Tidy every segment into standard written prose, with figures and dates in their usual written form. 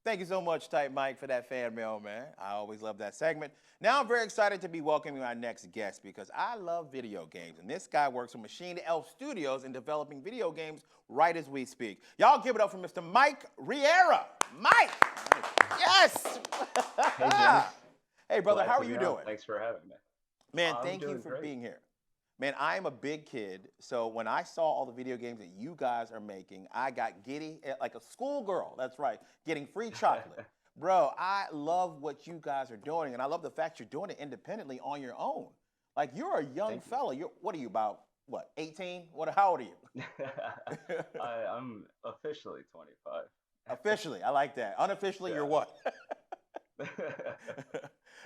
Thank you so much, Type Mike, for that fan mail, man. I always love that segment. Now I'm very excited to be welcoming our next guest because I love video games, and this guy works for Machine Elf Studios in developing video games right as we speak. Y'all give it up for Mr. Mike Riera. Mike! Yes! Hey, James. Hey, brother, Glad how to are you be on. doing? Thanks for having me. Man, I'm thank you doing for great. being here. Man, I am a big kid, so when I saw all the video games that you guys are making, I got giddy like a schoolgirl. That's right, getting free chocolate. Bro, I love what you guys are doing, and I love the fact you're doing it independently on your own. Like, you're a young Thank you. fella. What are you, about, 18? How old are you? I'm officially 25. Officially, I like that. Unofficially, you're Yeah. what?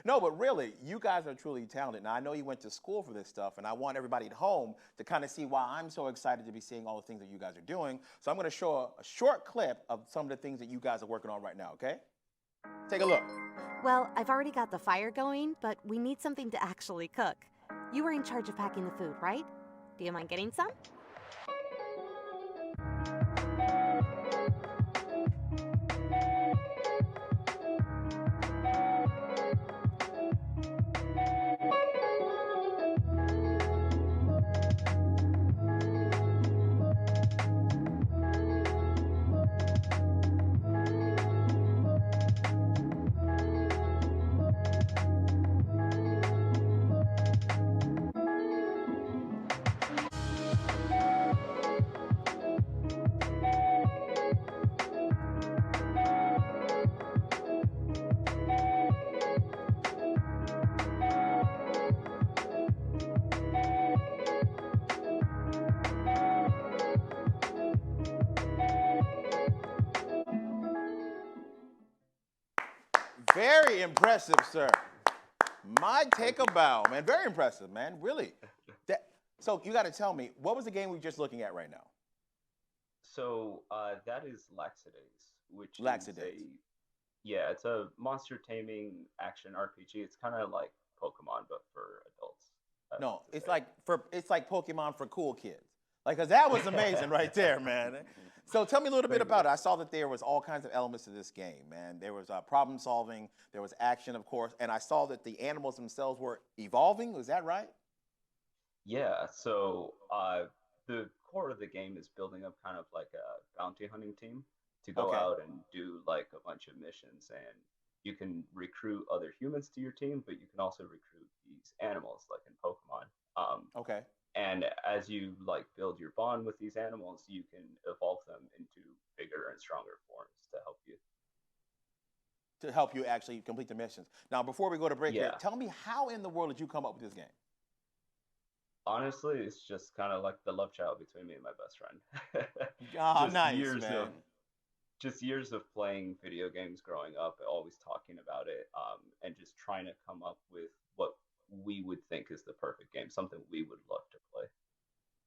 No, but really, you guys are truly talented. Now, I know you went to school for this stuff, and I want everybody at home to kind of see why I'm so excited to be seeing all the things that you guys are doing. So I'm going to show a short clip of some of the things that you guys are working on right now, okay? Take a look. Well, I've already got the fire going, but we need something to actually cook. You were in charge of packing the food, right? Do you mind getting some? Very impressive, sir. My take a bow, man. Very impressive, man. Really. So you got to tell me, what was the game we were just looking at right now? So that is Laxidaze, which Laxidaze. It's a monster taming action RPG. It's kind of like Pokemon, but for adults. No, it's like Pokemon for cool kids. Like, cause that was amazing right there, man. So tell me a little bit Thank about you. it. I saw that there was all kinds of elements to this game, man. There was problem solving, there was action, of course, and I saw that the animals themselves were evolving. Was that right? Yeah, so the core of the game is building up kind of like a bounty hunting team to go Okay. out and do like a bunch of missions, and you can recruit other humans to your team, but you can also recruit these animals like in Pokemon. Okay. And as you like build your bond with these animals, you can evolve them into bigger and stronger forms to help you. To help you actually complete the missions. Now, before we go to break here, Yeah, tell me how in the world did you come up with this game? honestly, it's just kind of like the love child between me and my best friend. Ah, just nice, years man. of just years of playing video games growing up, always talking about it, and just trying to come up with what we would think is the perfect game, something we would love to play.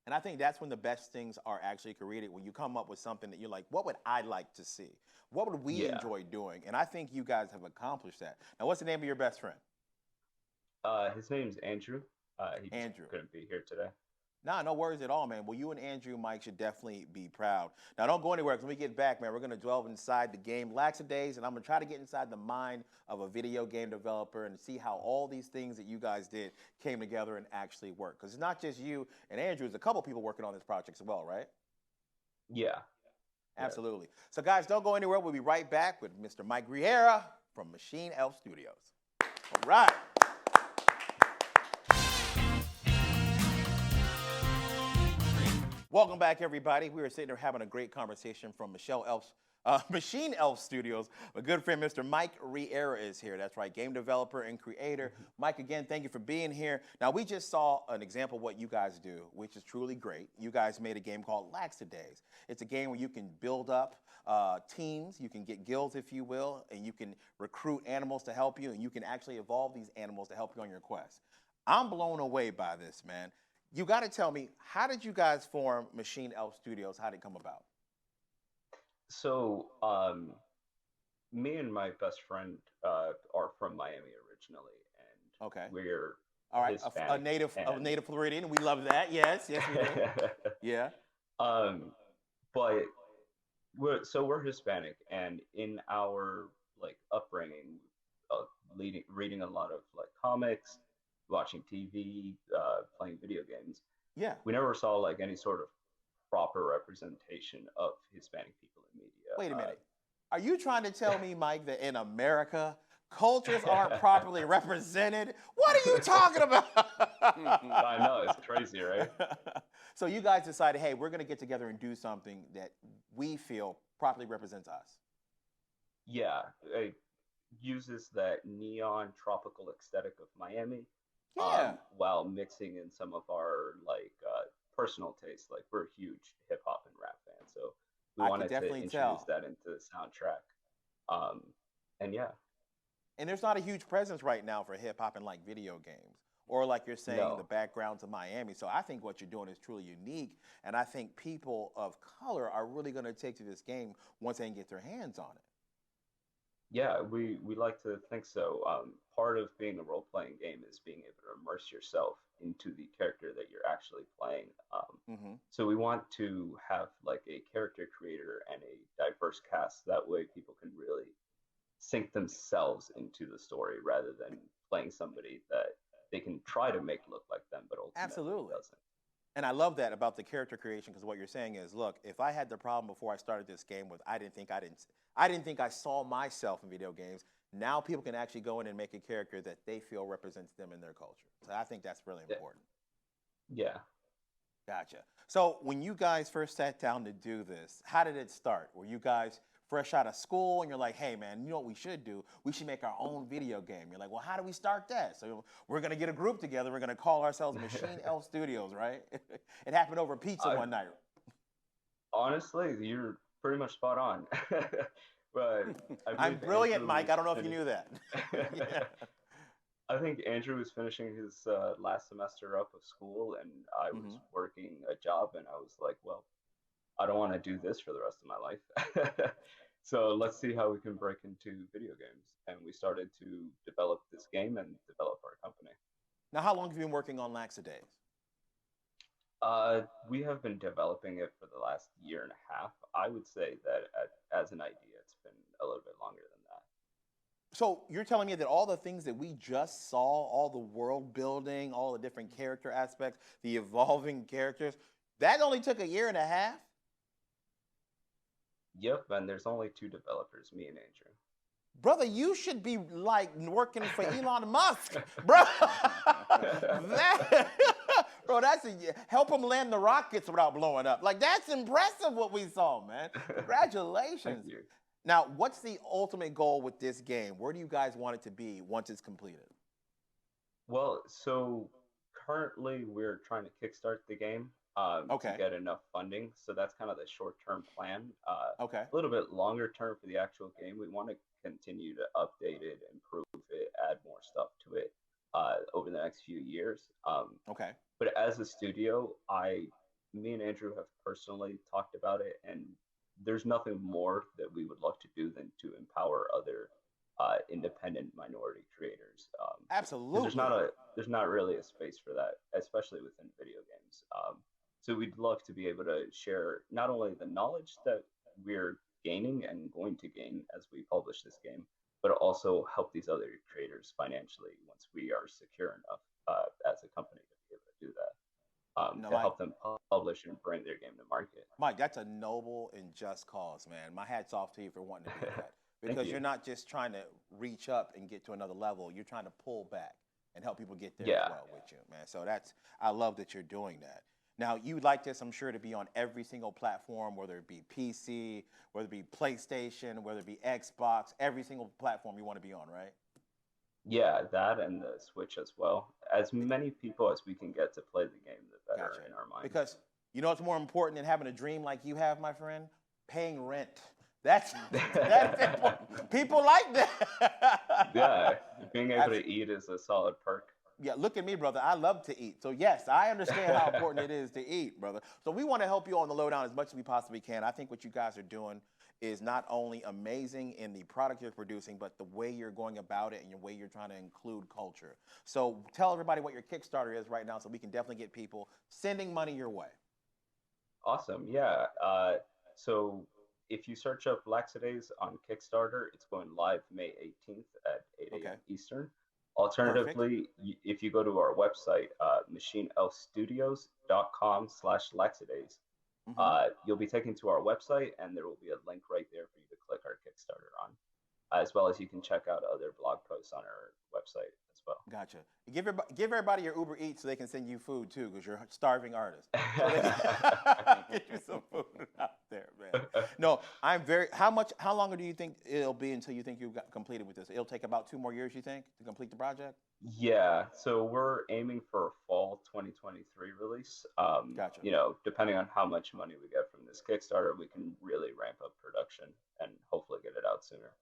And I think that's when the best things are actually created, when you come up with something that you're like, what would I like to see? What would we Yeah. enjoy doing? And I think you guys have accomplished that. Now, what's the name of your best friend? His name's Andrew. He just Andrew. couldn't be here today. Nah, no worries at all, man. Well, you and Andrew, Mike, should definitely be proud. Now, don't go anywhere, because when we get back, man, we're going to delve inside the game Laxidaze, and I'm going to try to get inside the mind of a video game developer and see how all these things that you guys did came together and actually work. Because it's not just you and Andrew, there's a couple people working on this project as well, right? Yeah. Yeah. Absolutely. So, guys, don't go anywhere. We'll be right back with Mr. Mike Riera from Machine Elf Studios. All right. Welcome back, everybody. We were sitting there having a great conversation from Machine Elf Studios. My good friend, Mr. Mike Riera, is here. That's right, game developer and creator. Mike, again, thank you for being here. Now, we just saw an example of what you guys do, which is truly great. You guys made a game called Laxidaze. It's a game where you can build up teams, you can get guilds, if you will, and you can recruit animals to help you, and you can actually evolve these animals to help you on your quest. I'm blown away by this, man. You got to tell me, how did you guys form Machine Elf Studios? How did it come about? So, me and my best friend are from Miami originally, and Okay. we're All right. A Hispanic. native Floridian. We love that. Yes. Yes, we do. Yeah. Um, but we're Hispanic, and in our like upbringing, reading a lot of like comics, watching TV, playing video games, Yeah. we never saw like any sort of proper representation of Hispanic people in Wait a minute. Are you trying to tell me, Mike, that in America, cultures aren't properly represented? What are you talking about? I know, it's crazy, right? So you guys decided, hey, we're going to get together and do something that we feel properly represents us. Yeah, it uses that neon tropical aesthetic of Miami, Yeah, while mixing in some of our like personal tastes. Like we're huge hip hop and rap fans, so we I could wanted to definitely introduce tell. that into the soundtrack. Um, and yeah, And there's not a huge presence right now for hip hop and like video games. Or like you're saying, the no, backgrounds of Miami. So I think what you're doing is truly unique. And I think people of color are really going to take to this game once they can get their hands on it. yeah, we like to think so. Part of being a role playing game is being able to immerse yourself into the character that you're actually playing. Hmm. So we want to have like a character creator and a diverse cast. That way, people can really sink themselves into the story rather than playing somebody that they can try to make look like them, but ultimately Absolutely. doesn't. And I love that about the character creation because what you're saying is, look, if I had the problem before I started this game with I didn't think I saw myself in video games. Now people can actually go in and make a character that they feel represents them in their culture. So I think that's really Yeah, important. yeah. Gotcha. So when you guys first sat down to do this, how did it start? Were you guys fresh out of school and you're like, hey man, you know what we should do? We should make our own video game. You're like, well, how do we start that? So we're gonna get a group together. We're gonna call ourselves Machine Elf Studios, right? It happened over pizza I one night. honestly, you're pretty much spot on. But I I'm believe brilliant, Andrew Mike. I was don't know if you finished. knew that. Yeah. I think Andrew was finishing his last semester up of school, and I was Hmm. working a job, and I was like, well, I don't want to do this for the rest of my life. So let's see how we can break into video games. And we started to develop this game and develop our company. Now, how long have you been working on Laxidaze? We have been developing it for the last year and a half. I would say that as an idea, it's been a little bit longer than that. So you're telling me that all the things that we just saw, all the world building, all the different character aspects, the evolving characters, that only took a year and a half? Yep, and there's only two developers, me and Brother, you should be like working for Elon Musk, bro. That, bro, help him land the rockets without blowing up. Like that's impressive what we saw, man. Andrew. Thank Congratulations. you. Now, what's the ultimate goal with this game? Where do you guys want it to be once it's completed? Well, so currently we're trying to kickstart the game to Okay. get enough funding. So that's kind of the short-term plan. Okay. A little bit longer term for the actual game, we want to continue to update it, improve it, add more stuff to it over the next few years. Okay. But as a studio, me and Andrew have personally talked about it, and there's nothing more that we would love to do than to empower other independent minority creators. Because Absolutely. there's not really a space for that, especially within video games. So we'd love to be able to share not only the knowledge that we're gaining and going to gain as we publish this game, but also help these other creators financially once we are secure enough as a company to be able to do that, No, to Mike. help them publish and bring their game to market. Mike, that's a noble and just cause, man. My hat's off to you for wanting to do that. Thank Because you. you're not just trying to reach up and get to another level, you're trying to pull back and help people get there as Yeah, well with you, man. So I love that you're doing that. Now, you'd like this, I'm sure, to be on every single platform, whether it be PC, whether it be PlayStation, whether it be Xbox, every single platform you want to be on, right? yeah, that and the Switch as well. As many people as we can get to play the game, the better Gotcha. in our minds. Because you know what's more important than having a dream like you have, my friend? Paying rent. That's important. People like Yeah, that. being able Abs- to eat is a solid perk. yeah, look at me, brother. I love to eat. So yes, I understand how important it is to eat, brother. So we want to help you on the lowdown as much as we possibly can. I think what you guys are doing is not only amazing in the product you're producing, but the way you're going about it and the way you're trying to include culture. So tell everybody what your Kickstarter is right now so we can definitely get people sending money your way. Awesome. Yeah. So if you search up Laxidaze on Kickstarter, it's going live May 18th at 8 a.m. Okay. Eastern. Perfect. Alternatively, if you go to our website, machineelfstudios.com/Laxidaze, you'll be taken to our website, and there will be a link right there for you to click our Kickstarter on, as well as you can check out other blog posts on our website as well. Gotcha. Give everybody your Uber Eats so they can send you food too, because you're a starving artist. So they can get you some food out there, man. No, how longer do you think it'll be until you think you've got completed with this? It'll take about 2 more years, you think, to complete the project? Yeah, so we're aiming for a fall 2023 release. Gotcha. You know, depending on how much money we get from this Kickstarter, we can really ramp up production and hopefully get it out sooner.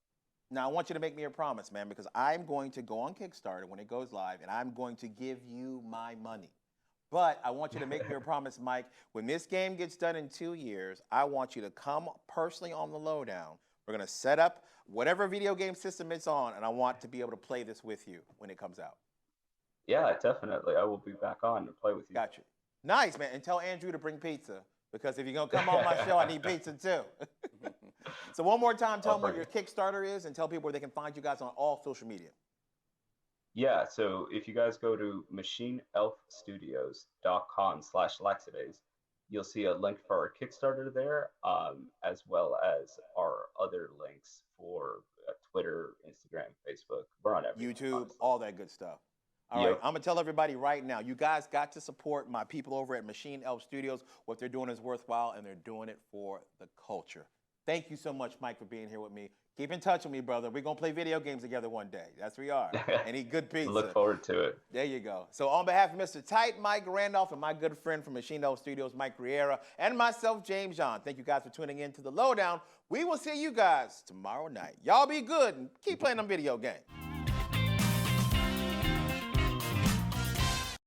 Now, I want you to make me a promise, man, because I'm going to go on Kickstarter when it goes live, and I'm going to give you my money. But I want you to make me a promise, Mike. When this game gets done in 2 years, I want you to come personally on the Lowdown. We're going to set up whatever video game system it's on, and I want to be able to play this with you when it comes out. Yeah, definitely. I will be back on to play with you. Got you. Nice, man. And tell Andrew to bring pizza, because if you're going to come on my show, I need pizza too. So one more time, tell them what your Kickstarter is and tell people where they can find you guys on all social media. Yeah, so if you guys go to machineelfstudios.com/Laxidaze, you'll see a link for our Kickstarter there, as well as our other links for Twitter, Instagram, Facebook. We're on everything. YouTube, honestly. all that good stuff. All right, I'm going to tell everybody right now, you guys got to support my people over at Machine Elf Studios. What they're doing is worthwhile, and they're doing it for the culture. Thank you so much, Mike, for being here with me. Keep in touch with me, brother. We're going to play video games together one day. That's where we are. And eat good pizza. Look forward to it. There you go. So on behalf of Mr. Tight Mike Randolph and my good friend from Machine Elf Studios, Mike Riera, and myself, James Yon, thank you guys for tuning in to The Lowdown. We will see you guys tomorrow night. Y'all be good and keep playing them video games.